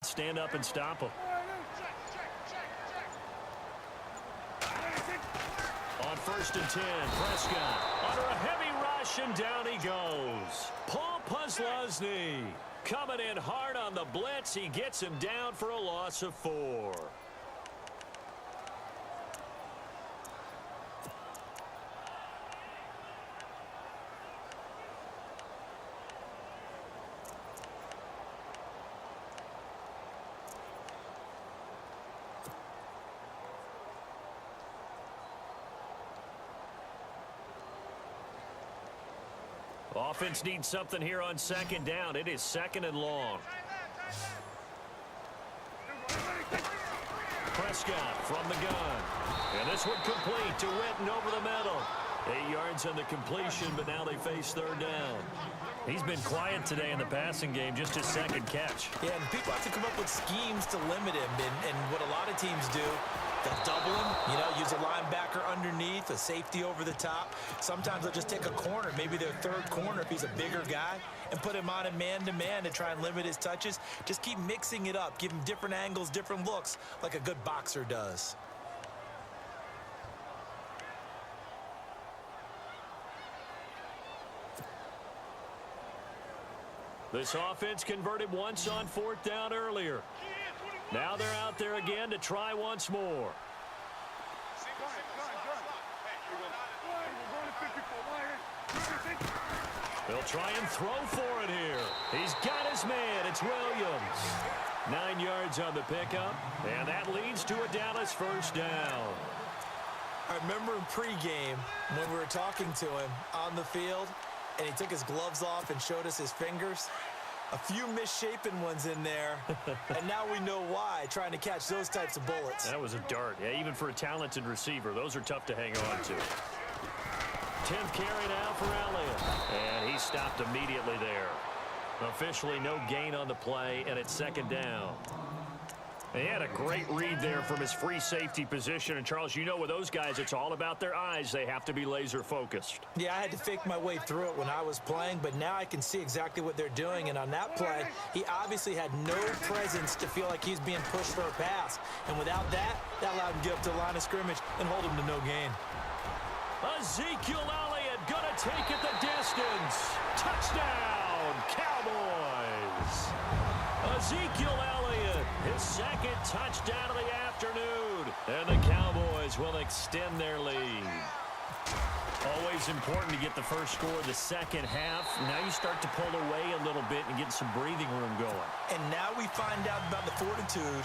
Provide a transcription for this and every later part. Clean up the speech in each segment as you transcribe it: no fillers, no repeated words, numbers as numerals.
stand up and stop him. On 1st and 10, Prescott under a heavy rush, and down he goes. Paul Posluszny coming in hard on the blitz. He gets him down for a loss of 4. Offense needs something here on 2nd down. It is 2nd and long. Prescott from the gun. And this one complete to Witten over the middle. 8 yards on the completion, but now they face 3rd down. He's been quiet today in the passing game, just his 2nd catch. Yeah, and people have to come up with schemes to limit him. And what a lot of teams do, they'll double him, use a linebacker underneath, a safety over the top. Sometimes they'll just take a corner, maybe their 3rd corner if he's a bigger guy, and put him on a man-to-man to try and limit his touches. Just keep mixing it up, give him different angles, different looks, like a good boxer does. This offense converted once on 4th down earlier. Now they're out there again to try once more. They'll try and throw for it here. He's got his man. It's Williams. 9 yards on the pickup, and that leads to a Dallas 1st down. I remember in pregame when we were talking to him on the field, and he took his gloves off and showed us his fingers. A few misshapen ones in there, and now we know why, trying to catch those types of bullets. That was a dart. Yeah, even for a talented receiver, those are tough to hang on to. 10th carry now for Elliott, and he stopped immediately there. Officially no gain on the play, and it's 2nd down. He had a great read there from his free safety position. And, Charles, with those guys, it's all about their eyes. They have to be laser-focused. Yeah, I had to fake my way through it when I was playing, but now I can see exactly what they're doing. And on that play, he obviously had no presence to feel like he's being pushed for a pass. And without that, that allowed him to get up to the line of scrimmage and hold him to no gain. Ezekiel Elliott gonna take it the distance. Touchdown, Cowboys. Ezekiel Elliott, his 2nd touchdown of the afternoon. And the Cowboys will extend their lead. Always important to get the first score of the 2nd half. Now you start to pull away a little bit and get some breathing room going. And now we find out about the fortitude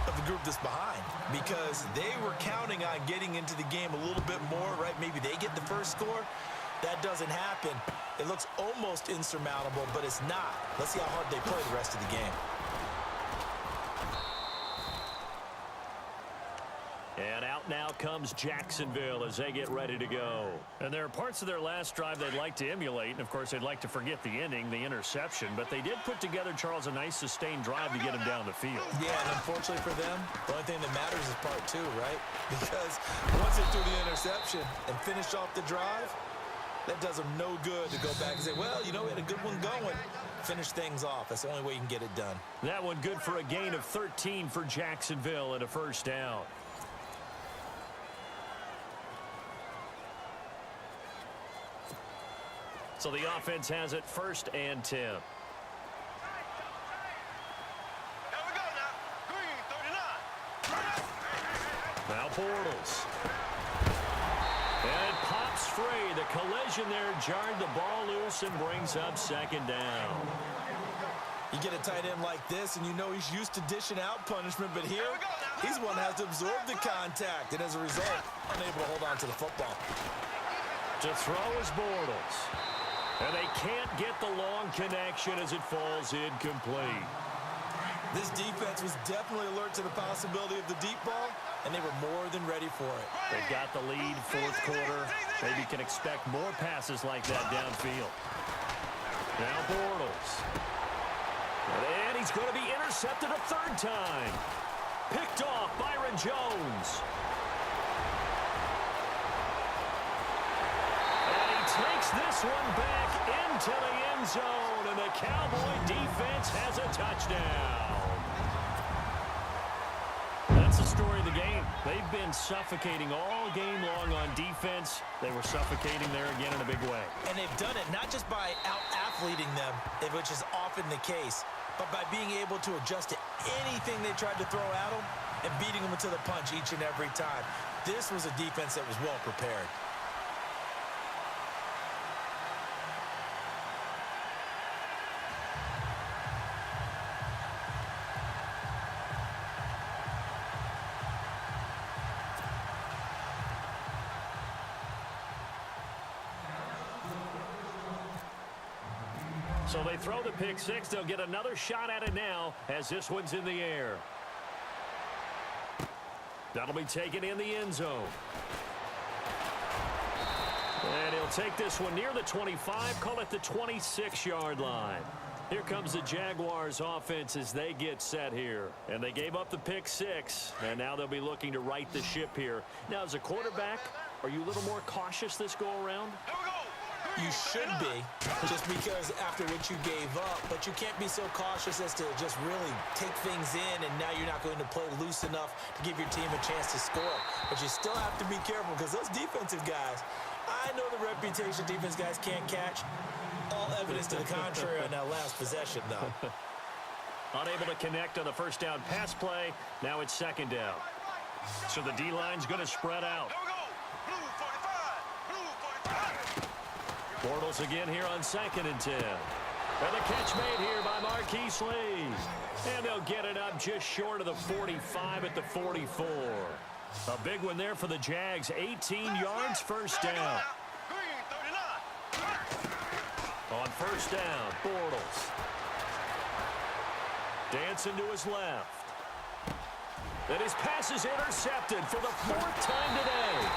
of the group that's behind, because they were counting on getting into the game a little bit more, right? Maybe they get the first score. That doesn't happen. It looks almost insurmountable, but it's not. Let's see how hard they play the rest of the game. And out now comes Jacksonville as they get ready to go. And there are parts of their last drive they'd like to emulate. And, of course, they'd like to forget the ending, the interception. But they did put together, Charles, a nice sustained drive to get him down the field. Yeah, and unfortunately for them, the only thing that matters is part 2, right? Because once they threw the interception and finished off the drive, that does them no good to go back and say, well, we had a good one going. Finish things off. That's the only way you can get it done. That one good for a gain of 13 for Jacksonville and a 1st down. So the offense has it 1st and 10. Here we go now. Green, 39. Now Bortles. And it pops free. The collision there jarred the ball loose and brings up 2nd down. You get a tight end like this, and he's used to dishing out punishment, but here, he's one that has to absorb the contact, and as a result, unable to hold on to the football. To throw is Bortles. And they can't get the long connection as it falls incomplete. This defense was definitely alert to the possibility of the deep ball, and they were more than ready for it. They've got the lead, 4th quarter. Maybe can expect more passes like that downfield. Now Bortles. And he's going to be intercepted a 3rd time. Picked off Byron Jones. Takes this one back into the end zone, and the Cowboy defense has a touchdown. They've been suffocating all game long on defense. They were suffocating there again in a big way. And they've done it not just by out-athleting them, which is often the case, but by being able to adjust to anything they tried to throw at them and beating them to the punch each and every time. This was a defense that was well prepared. So they throw the pick six. They'll get another shot at it now as this one's in the air. That'll be taken in the end zone. And he'll take this one near the 25, call it the 26-yard line. Here comes the Jaguars offense as they get set here. And they gave up the pick six, and now they'll be looking to right the ship here. Now, as a quarterback, are you a little more cautious this go-around? You should be, just because after what you gave up, but you can't be so cautious as to just really take things in, and now you're not going to play loose enough to give your team a chance to score. But you still have to be careful because those defensive guys, I know the reputation defense guys can't catch. All evidence to the contrary on that last possession, though. Unable to connect on the first down pass play. Now it's second down. So the D-line's going to spread out. Bortles again here on 2nd and 10. And the catch made here by Marquise Lee. And they'll get it up just short of the 45 at the 44. A big one there for the Jags. 18 yards, first down. On first down, Bortles. Dancing to his left. And his pass is intercepted for the 4th time today.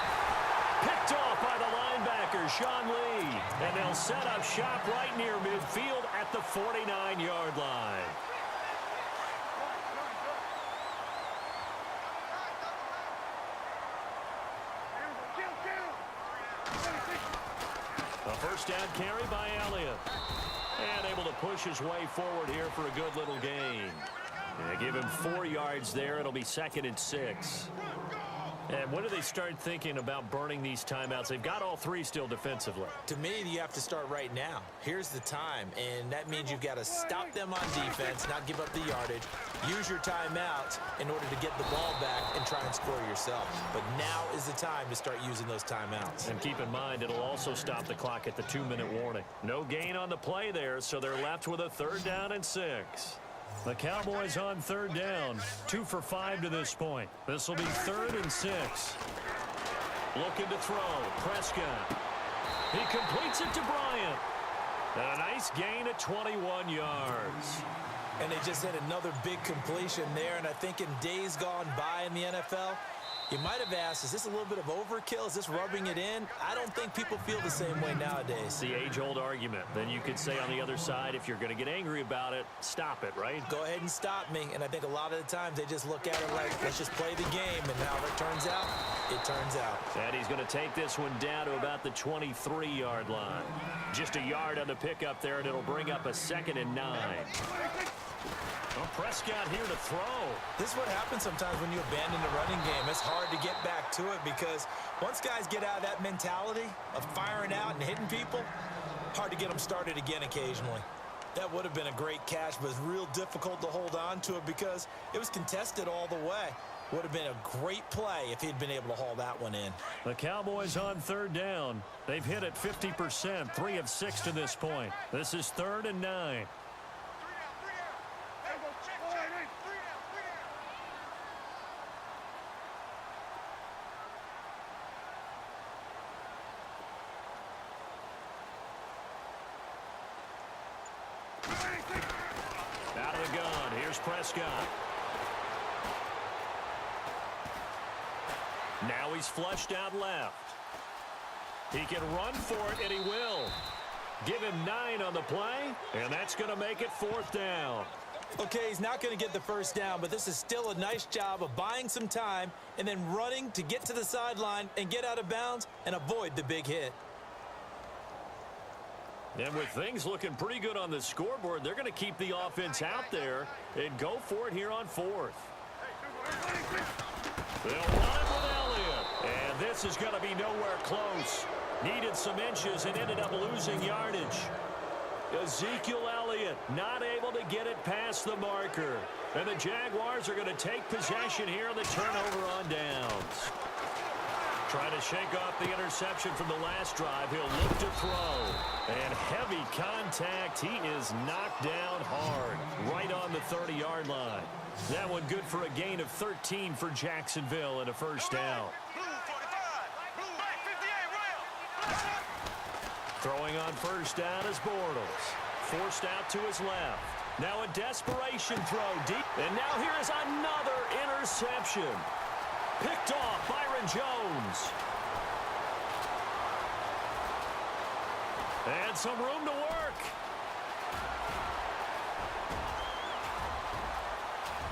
Picked off by the linebacker, Sean Lee. And they'll set up shop right near midfield at the 49-yard line. A first down carry by Elliott. And able to push his way forward here for a good little gain. And give him 4 yards there. It'll be 2nd and 6. And when do they start thinking about burning these timeouts? They've got all 3 still defensively. To me, you have to start right now. Here's the time, and that means you've got to stop them on defense, not give up the yardage, use your timeouts in order to get the ball back and try and score yourself. But now is the time to start using those timeouts. And keep in mind, it'll also stop the clock at the 2-minute warning. No gain on the play there, so they're left with a 3rd down and 6. The Cowboys on 3rd down, 2 for 5 to this point. This will be 3rd and 6. Looking to throw, Prescott. He completes it to Bryant. And a nice gain at 21 yards. And they just had another big completion there, and I think in days gone by in the NFL, you might have asked, is this a little bit of overkill? Is this rubbing it in? I don't think people feel the same way nowadays. The age-old argument. Then you could say on the other side, if you're going to get angry about it, stop it, right? Go ahead and stop me. And I think a lot of the times they just look at it like, let's just play the game. And now if it turns out, it turns out. And he's going to take this one down to about the 23-yard line. Just a yard on the pickup there, and it'll bring up a 2nd and 9. Well, Prescott here to throw. This is what happens sometimes when you abandon the running game. It's hard to get back to it because once guys get out of that mentality of firing out and hitting people, hard to get them started again occasionally. That would have been a great catch, but it's real difficult to hold on to it because it was contested all the way. Would have been a great play if he'd been able to haul that one in. The Cowboys on 3rd down. They've hit it 50%, 3 of 6 to this point. This is 3rd and 9. Out of the gun, here's Prescott. Now he's flushed out left. He can run for it, and he will. Give him 9 on the play, and that's going to make it 4th down. Okay, he's not going to get the first down, but this is still a nice job of buying some time and then running to get to the sideline and get out of bounds and avoid the big hit. And with things looking pretty good on the scoreboard, they're going to keep the offense out there and go for it here on 4th. They'll run it with Elliott. And this is going to be nowhere close. Needed some inches and ended up losing yardage. Ezekiel Elliott not able to get it past the marker. And the Jaguars are going to take possession here on the turnover on downs. Trying to shake off the interception from the last drive. He'll look to throw. And heavy contact. He is knocked down hard. Right on the 30-yard line. That one good for a gain of 13 for Jacksonville and a first down. Throwing on first down is Bortles. Forced out to his left. Now a desperation throw deep. And now here is another interception. Picked off Byron Jones. And some room to work.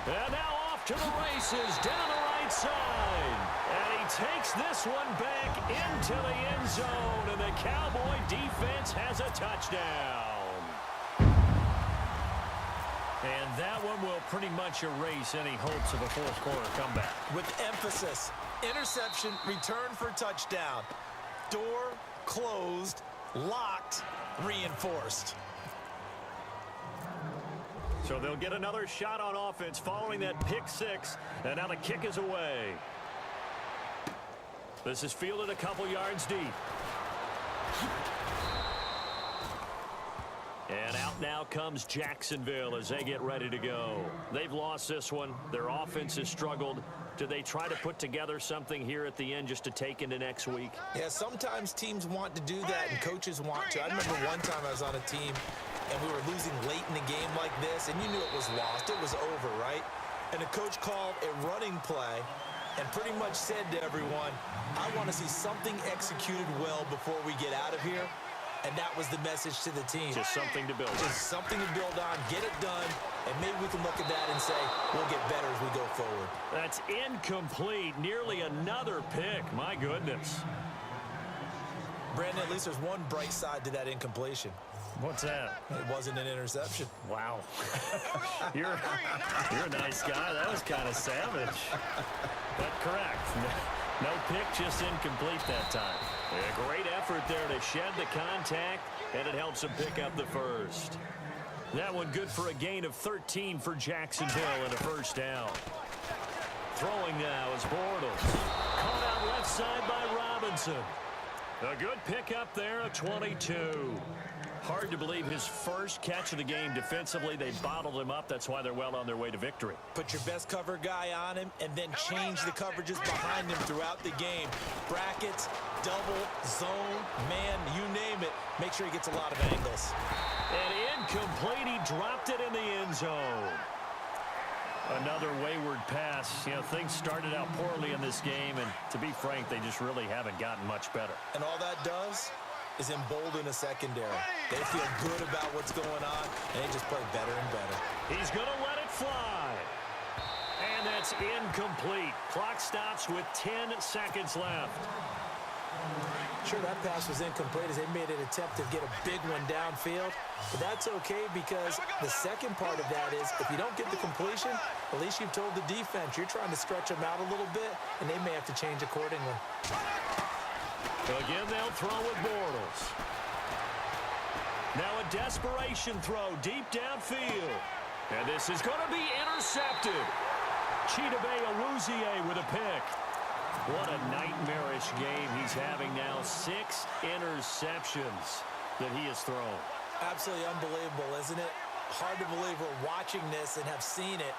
And now off to the races down the right side. And he takes this one back into the end zone. And the Cowboy defense has a touchdown. And that one will pretty much erase any hopes of a fourth quarter comeback. With emphasis, interception, return for touchdown. Door closed, locked, reinforced. So they'll get another shot on offense following that pick six. And now the kick is away. This is fielded a couple yards deep. And out now comes Jacksonville as they get ready to go. They've lost this one. Their offense has struggled. Do they try to put together something here at the end just to take into next week? Yeah, sometimes teams want to do that and coaches want to. I remember one time I was on a team and we were losing late in the game like this, and you knew it was lost. It was over, right? And the coach called a running play and pretty much said to everyone, I want to see something executed well before we get out of here. And that was the message to the team. Just something to build on. Just something to build on, get it done, and maybe we can look at that and say, we'll get better as we go forward. That's incomplete. Nearly another pick. My goodness. Brandon, at least there's one bright side to that incompletion. What's that? It wasn't an interception. Wow. You're a nice guy. That was kind of savage. But correct. No pick, just incomplete that time. A great effort there to shed the contact, and it helps him pick up the first. That one good for a gain of 13 for Jacksonville and a first down. Throwing now is Bortles. Caught out left side by Robinson. A good pickup there, a 22. Hard to believe his first catch of the game defensively. They bottled him up. That's why they're well on their way to victory. Put your best cover guy on him and then change the coverages behind him throughout the game. Brackets, double, zone, man, you name it. Make sure he gets a lot of angles. And incomplete. He dropped it in the end zone. Another wayward pass. You know, things started out poorly in this game, and to be frank, they just really haven't gotten much better. And all that does is embolden a secondary. They feel good about what's going on, and they just play better and better. He's going to let it fly. And that's incomplete. Clock stops with 10 seconds left. Sure, that pass was incomplete as they made an attempt to get a big one downfield. But that's okay because the second part of that is if you don't get the completion, at least you've told the defense you're trying to stretch them out a little bit, and they may have to change accordingly. Again, they'll throw with Bortles. Now a desperation throw deep downfield. And this is going to be intercepted. Chidobe Awuzie with a pick. What a nightmarish game he's having now. 6 interceptions that he has thrown. Absolutely unbelievable, isn't it? Hard to believe we're watching this and have seen it,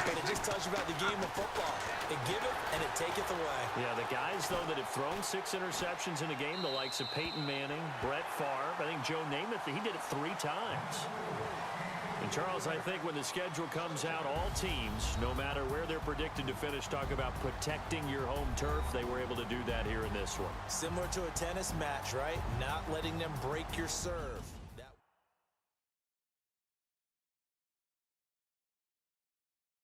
but it just tells you about the game of football. It giveth and it taketh away. Yeah, the guys, though, that have thrown 6 interceptions in a game, the likes of Peyton Manning, Brett Favre, I think Joe Namath, he did it 3 times. And, Charles, I think when the schedule comes out, all teams, no matter where they're predicted to finish, talk about protecting your home turf. They were able to do that here in this one. Similar to a tennis match, right? Not letting them break your serve.